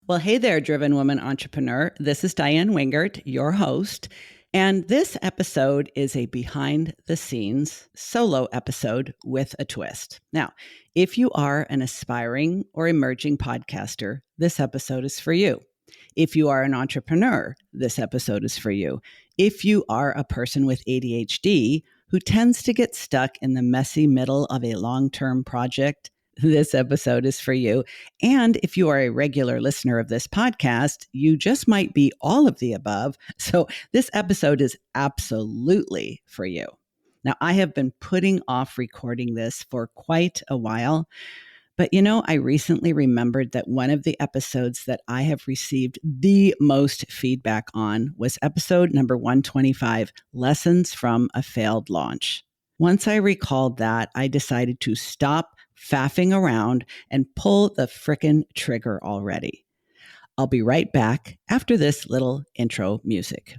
Well, hey there, driven woman entrepreneur. This is Diane Wingert, your host. And this episode is a behind the scenes solo episode with a twist. Now, if you are an aspiring or emerging podcaster, this episode is for you. If you are an entrepreneur, this episode is for you. If you are a person with ADHD who tends to get stuck in the messy middle of a long-term project, this episode is for you. And if you are a regular listener of this podcast, you just might be all of the above. So this episode is absolutely for you. Now, I have been putting off recording this for quite a while, but I recently remembered that one of the episodes that I have received the most feedback on was episode number 125, Lessons from a Failed Launch. Once I recalled that, I decided to stop faffing around and pull the frickin' trigger already. I'll be right back after this little intro music.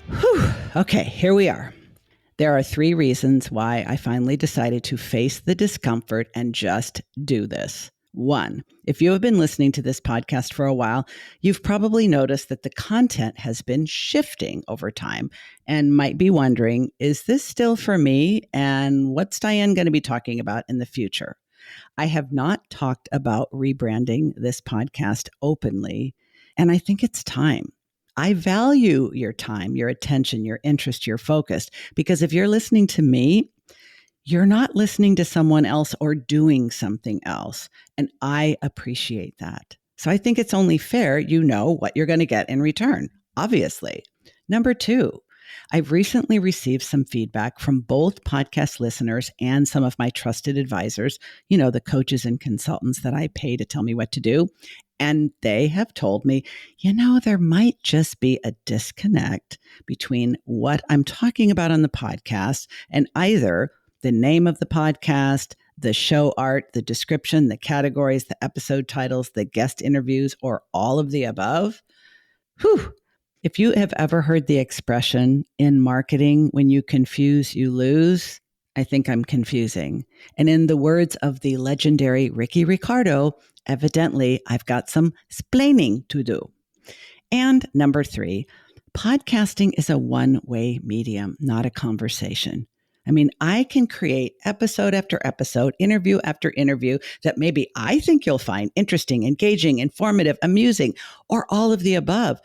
Whew. Okay, here we are. There are 3 reasons why I finally decided to face the discomfort and just do this. 1, if you have been listening to this podcast for a while, you've probably noticed that the content has been shifting over time and might be wondering, is this still for me? And what's Diane going to be talking about in the future? I have not talked about rebranding this podcast openly, and I think it's time. I value your time, your attention, your interest, your focus, because if you're listening to me, you're not listening to someone else or doing something else. And I appreciate that. So I think it's only fair you know what you're going to get in return, obviously. Number 2, I've recently received some feedback from both podcast listeners and some of my trusted advisors, the coaches and consultants that I pay to tell me what to do. And they have told me, there might just be a disconnect between what I'm talking about on the podcast and either the name of the podcast, the show art, the description, the categories, the episode titles, the guest interviews, or all of the above. Whew. If you have ever heard the expression in marketing, when you confuse, you lose, I think I'm confusing. And in the words of the legendary Ricky Ricardo, evidently, I've got some splaining to do. And number 3, podcasting is a one-way medium, not a conversation. I can create episode after episode, interview after interview that maybe I think you'll find interesting, engaging, informative, amusing, or all of the above.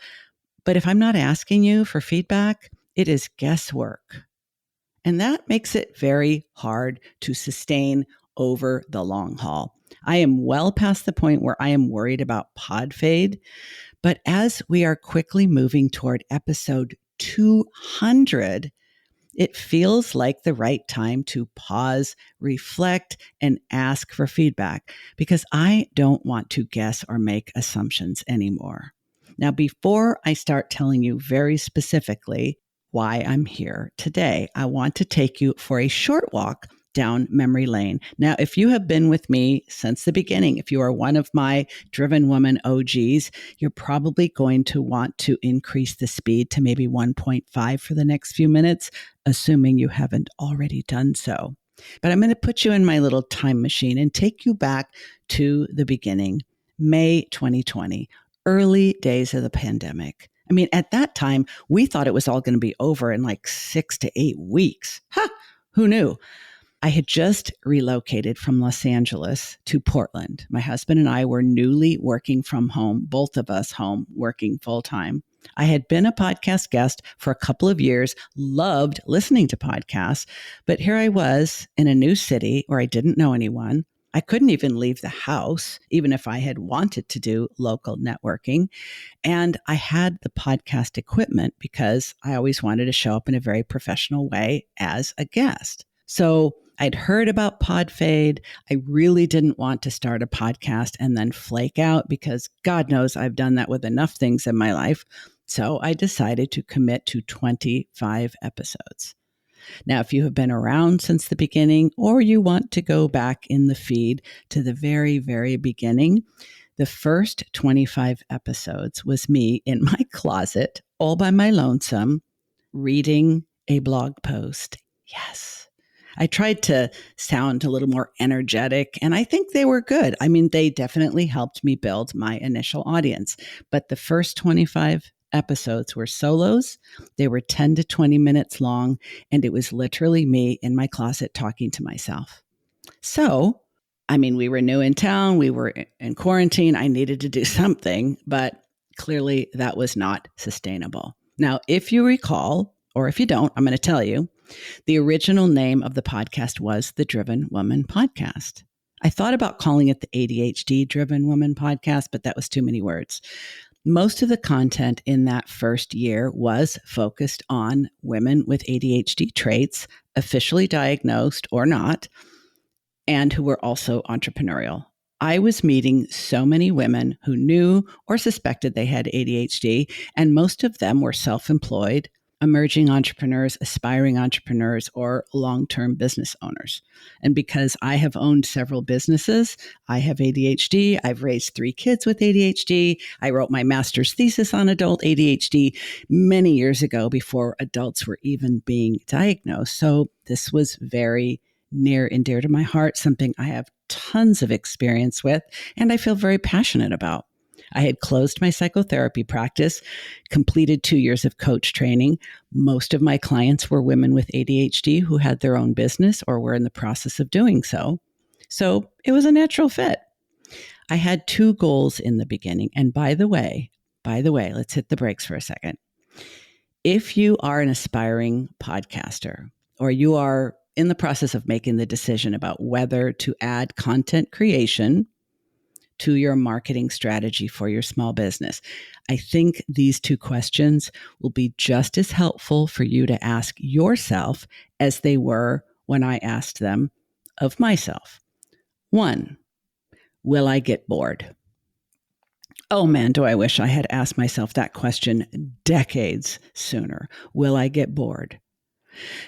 But if I'm not asking you for feedback, it is guesswork. And that makes it very hard to sustain over the long haul. I am well past the point where I am worried about pod fade. But as we are quickly moving toward episode 200, it feels like the right time to pause, reflect, and ask for feedback because I don't want to guess or make assumptions anymore. Now, before I start telling you very specifically why I'm here today, I want to take you for a short walk down memory lane. Now, if you have been with me since the beginning, if you are one of my Driven Woman OGs, you're probably going to want to increase the speed to maybe 1.5 for the next few minutes, assuming you haven't already done so. But I'm going to put you in my little time machine and take you back to the beginning, May 2020, early days of the pandemic. At that time, we thought it was all going to be over in like 6 to 8 weeks. Who knew? I had just relocated from Los Angeles to Portland. My husband and I were newly working from home, both of us home, working full time. I had been a podcast guest for a couple of years, loved listening to podcasts, but here I was in a new city where I didn't know anyone. I couldn't even leave the house, even if I had wanted to do local networking. And I had the podcast equipment because I always wanted to show up in a very professional way as a guest. So I'd heard about PodFade. I really didn't want to start a podcast and then flake out because God knows I've done that with enough things in my life. So I decided to commit to 25 episodes. Now, if you have been around since the beginning or you want to go back in the feed to the very, very beginning, The first 25 episodes was me in my closet, all by my lonesome, reading a blog post. Yes. I tried to sound a little more energetic, and I think they were good. I mean, they definitely helped me build my initial audience. But the first 25 episodes were solos. They were 10 to 20 minutes long, and it was literally me in my closet talking to myself. So, I mean, we were new in town, we were in quarantine. I needed to do something, but clearly that was not sustainable. Now, if you recall, or if you don't, I'm going to tell you, the original name of the podcast was the Driven Woman Podcast. I thought about calling it the ADHD Driven Woman Podcast, but that was too many words. Most of the content in that first year was focused on women with ADHD traits, officially diagnosed or not, and who were also entrepreneurial. I was meeting so many women who knew or suspected they had ADHD, and most of them were self-employed, emerging entrepreneurs, aspiring entrepreneurs, or long-term business owners. And because I have owned several businesses, I have ADHD. I've raised 3 kids with ADHD. I wrote my master's thesis on adult ADHD many years ago before adults were even being diagnosed. So this was very near and dear to my heart, something I have tons of experience with, and I feel very passionate about. I had closed my psychotherapy practice, completed 2 years of coach training. Most of my clients were women with ADHD who had their own business or were in the process of doing so. So it was a natural fit. I had 2 goals in the beginning. And by the way, let's hit the brakes for a second. If you are an aspiring podcaster, or you are in the process of making the decision about whether to add content creation to your marketing strategy for your small business, I think these 2 questions will be just as helpful for you to ask yourself as they were when I asked them of myself. 1, will I get bored? Oh man, do I wish I had asked myself that question decades sooner. Will I get bored?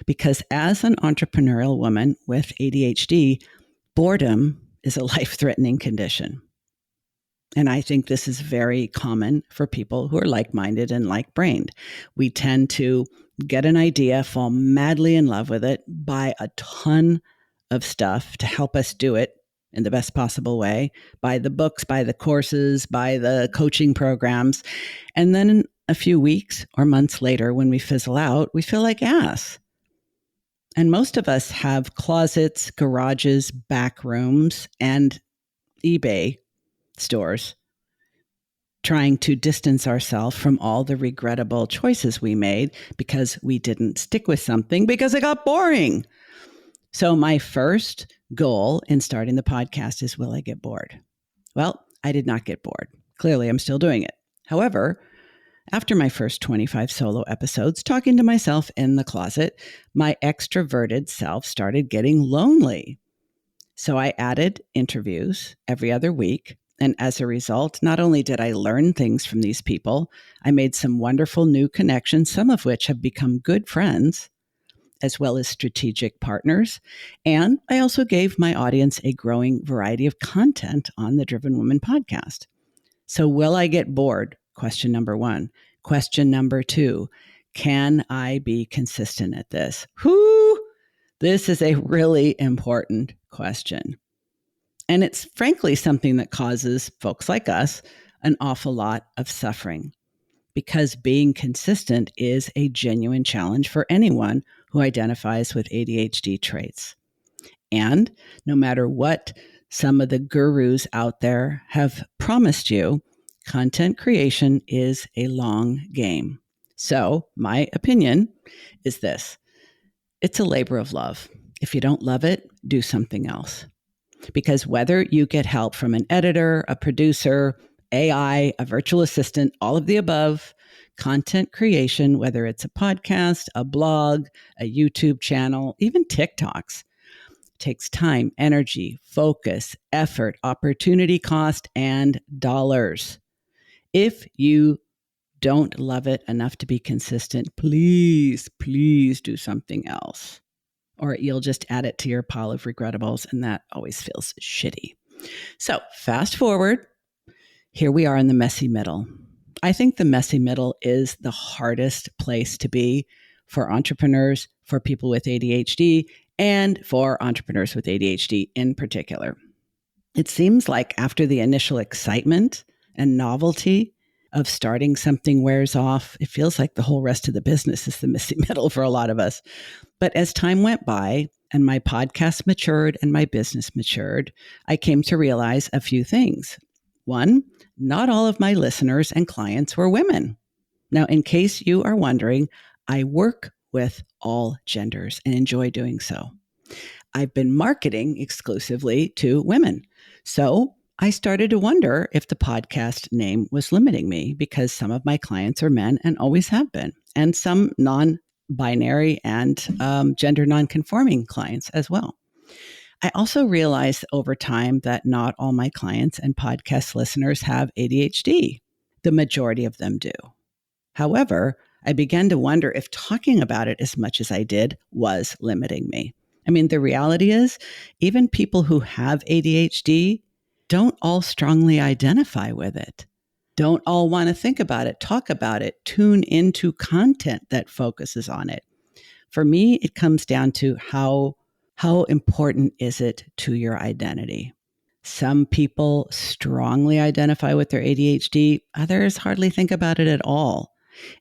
Because as an entrepreneurial woman with ADHD, boredom is a life-threatening condition. And I think this is very common for people who are like-minded and like-brained. We tend to get an idea, fall madly in love with it, buy a ton of stuff to help us do it in the best possible way, buy the books, buy the courses, buy the coaching programs. And then a few weeks or months later, when we fizzle out, we feel like ass. And most of us have closets, garages, back rooms, and eBay stores trying to distance ourselves from all the regrettable choices we made because we didn't stick with something because it got boring. So my first goal in starting the podcast is, will I get bored? Well, I did not get bored. Clearly, I'm still doing it. However, after my first 25 solo episodes, talking to myself in the closet, my extroverted self started getting lonely. So I added interviews every other week. And as a result, not only did I learn things from these people, I made some wonderful new connections, some of which have become good friends, as well as strategic partners. And I also gave my audience a growing variety of content on the Driven Woman podcast. So will I get bored? Question number 1. Question number 2, can I be consistent at this? This is a really important question. And it's frankly something that causes folks like us an awful lot of suffering, because being consistent is a genuine challenge for anyone who identifies with ADHD traits. And no matter what some of the gurus out there have promised you, content creation is a long game. So my opinion is this: it's a labor of love. If you don't love it, do something else. Because whether you get help from an editor, a producer, AI, a virtual assistant, all of the above, content creation, whether it's a podcast, a blog, a YouTube channel, even TikToks, takes time, energy, focus, effort, opportunity cost, and dollars. If you don't love it enough to be consistent, please do something else, or you'll just add it to your pile of regrettables, and that always feels shitty. So fast forward Here we are in the messy middle. I think the messy middle is the hardest place to be for entrepreneurs, for people with ADHD, and for entrepreneurs with ADHD in particular. It seems like after the initial excitement and novelty of starting something wears off, it feels like the whole rest of the business is the messy middle for a lot of us. But as time went by and my podcast matured and my business matured, I came to realize a few things. One, not all of my listeners and clients were women. Now, in case you are wondering, I work with all genders and enjoy doing so. I've been marketing exclusively to women. So I started to wonder if the podcast name was limiting me because some of my clients are men and always have been, and some non-binary and gender non-conforming clients as well. I also realized over time that not all my clients and podcast listeners have ADHD. The majority of them do. However, I began to wonder if talking about it as much as I did was limiting me. I mean, the reality is, even people who have ADHD don't all strongly identify with it, don't all want to think about it, talk about it, tune into content that focuses on it. For me, it comes down to how important is it to your identity? Some people strongly identify with their ADHD, others hardly think about it at all.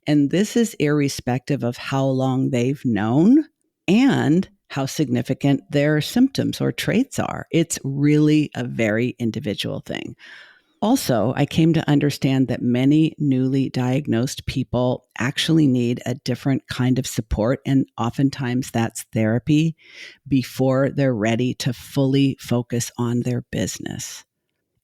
And this is irrespective of how long they've known and how significant their symptoms or traits are. It's really a very individual thing. Also, I came to understand that many newly diagnosed people actually need a different kind of support, and oftentimes that's therapy before they're ready to fully focus on their business.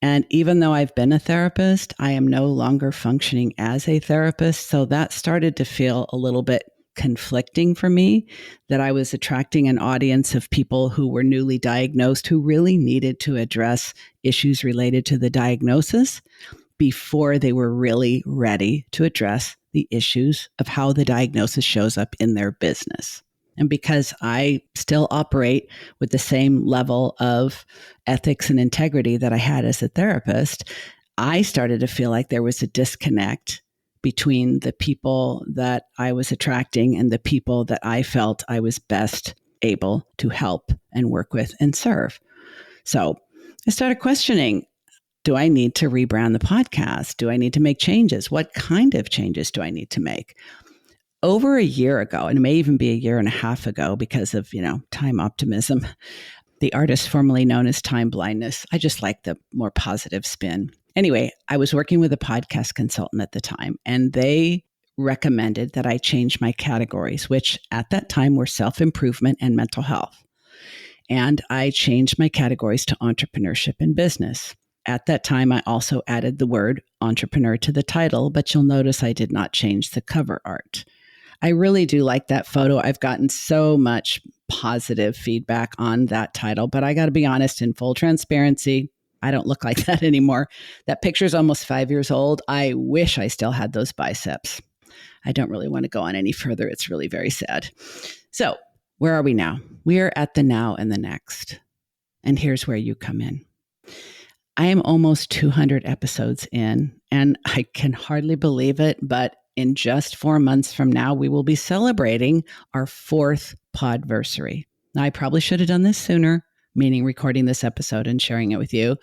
And even though I've been a therapist, I am no longer functioning as a therapist. So that started to feel a little bit conflicting for me, that I was attracting an audience of people who were newly diagnosed who really needed to address issues related to the diagnosis before they were really ready to address the issues of how the diagnosis shows up in their business. And because I still operate with the same level of ethics and integrity that I had as a therapist, I started to feel like there was a disconnect between the people that I was attracting and the people that I felt I was best able to help and work with and serve. So I started questioning, do I need to rebrand the podcast? Do I need to make changes? What kind of changes do I need to make? Over a year ago, and it may even be a year and a half ago because of, time optimism, the artist formerly known as time blindness. I just like the more positive spin. Anyway, I was working with a podcast consultant at the time, and they recommended that I change my categories, which at that time were self-improvement and mental health. And I changed my categories to entrepreneurship and business. At that time, I also added the word entrepreneur to the title, but you'll notice I did not change the cover art. I really do like that photo. I've gotten so much positive feedback on that title, but I got to be honest, in full transparency, I don't look like that anymore. That picture is almost 5 years old. I wish I still had those biceps. I don't really want to go on any further. It's really very sad. So where are we now? We are at the now and the next. And here's where you come in. I am almost 200 episodes in, and I can hardly believe it, but in just 4 months from now, we will be celebrating our 4th podversary. Now, I probably should have done this sooner, meaning recording this episode and sharing it with you,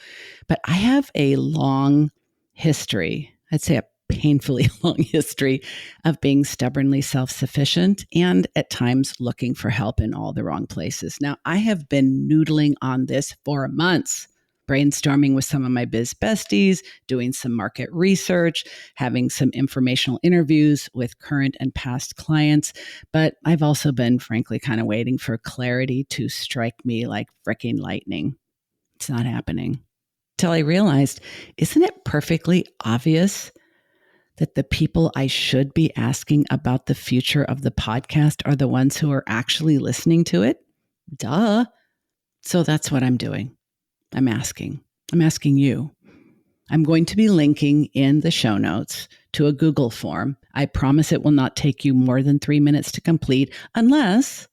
but I have a long history, I'd say a painfully long history of being stubbornly self-sufficient and at times looking for help in all the wrong places. Now, I have been noodling on this for months, brainstorming with some of my biz besties, doing some market research, having some informational interviews with current and past clients. But I've also been, frankly, kind of waiting for clarity to strike me like freaking lightning. It's not happening. Till I realized, isn't it perfectly obvious that the people I should be asking about the future of the podcast are the ones who are actually listening to it? Duh. So that's what I'm doing. I'm asking you. I'm going to be linking in the show notes to a Google form. I promise it will not take you more than 3 minutes to complete unless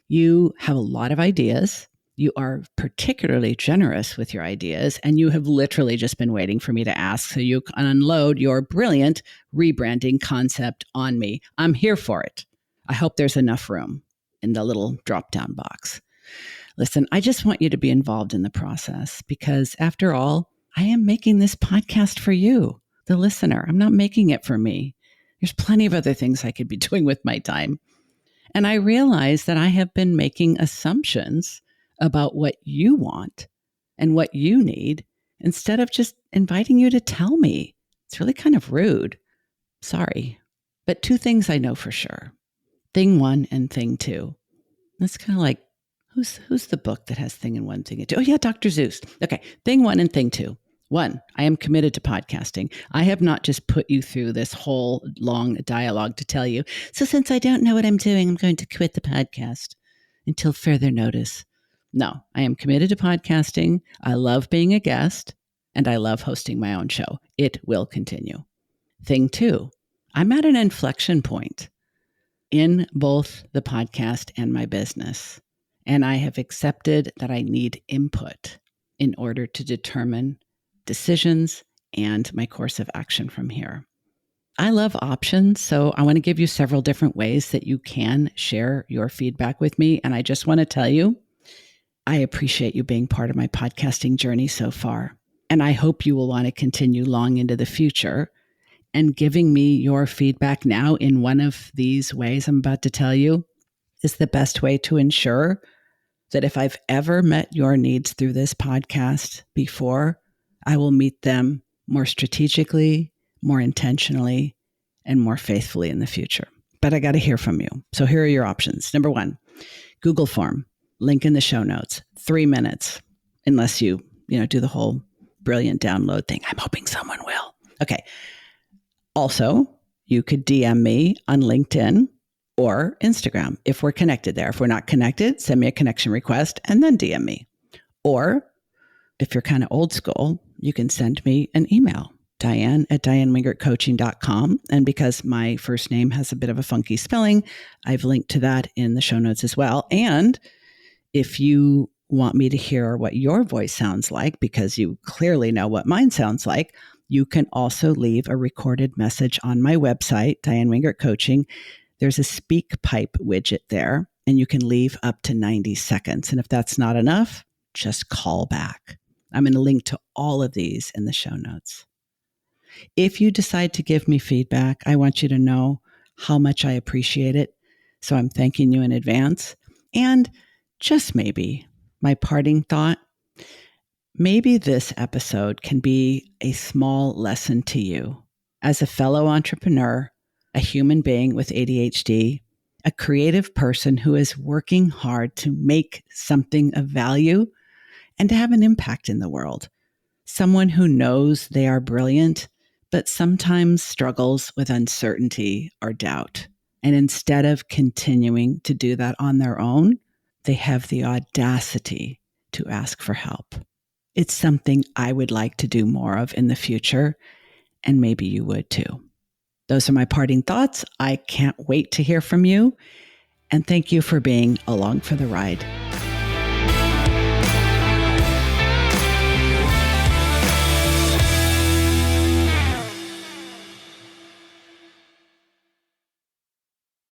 you have a lot of ideas You are particularly generous with your ideas, and you have literally just been waiting for me to ask so you can unload your brilliant rebranding concept on me. I'm here for it. I hope there's enough room in the little drop-down box. Listen, I just want you to be involved in the process because, after all, I am making this podcast for you, the listener. I'm not making it for me. There's plenty of other things I could be doing with my time. And I realize that I have been making assumptions about what you want and what you need instead of just inviting you to tell me. It's really kind of rude. Sorry. But two things I know for sure. Thing one and thing two. That's kind of like, who's the book that has thing and one, thing and two? Oh yeah, Dr. Seuss. Okay, thing one and thing two. One, I am committed to podcasting. I have not just put you through this whole long dialogue to tell you, so since I don't know what I'm doing, I'm going to quit the podcast until further notice. No, I am committed to podcasting. I love being a guest, and I love hosting my own show. It will continue. Thing two, I'm at an inflection point in both the podcast and my business, and I have accepted that I need input in order to determine decisions and my course of action from here. I love options, so I want to give you several different ways that you can share your feedback with me. And I just want to tell you, I appreciate you being part of my podcasting journey so far. And I hope you will want to continue long into the future. And giving me your feedback now in one of these ways I'm about to tell you is the best way to ensure that if I've ever met your needs through this podcast before, I will meet them more strategically, more intentionally, and more faithfully in the future. But I got to hear from you. So here are your options. Number one, Google form, link in the show notes, 3 minutes, unless you do the whole brilliant download thing. I'm hoping someone will. Okay. Also, you could DM me on LinkedIn or Instagram if we're connected there. If we're not connected, send me a connection request and then DM me. Or if you're kind of old school, you can send me an email, Diane@DianeWingertCoaching.com. And because my first name has a bit of a funky spelling, I've linked to that in the show notes as well. And if you want me to hear what your voice sounds like, because you clearly know what mine sounds like, you can also leave a recorded message on my website, Diane Wingert Coaching. There's a speak pipe widget there, and you can leave up to 90 seconds. And if that's not enough, just call back. I'm going to link to all of these in the show notes. If you decide to give me feedback, I want you to know how much I appreciate it. So I'm thanking you in advance. And just maybe, my parting thought, maybe this episode can be a small lesson to you as a fellow entrepreneur, a human being with ADHD, a creative person who is working hard to make something of value and to have an impact in the world. Someone who knows they are brilliant, but sometimes struggles with uncertainty or doubt. And instead of continuing to do that on their own, they have the audacity to ask for help. It's something I would like to do more of in the future, and maybe you would too. Those are my parting thoughts. I can't wait to hear from you, and thank you for being along for the ride.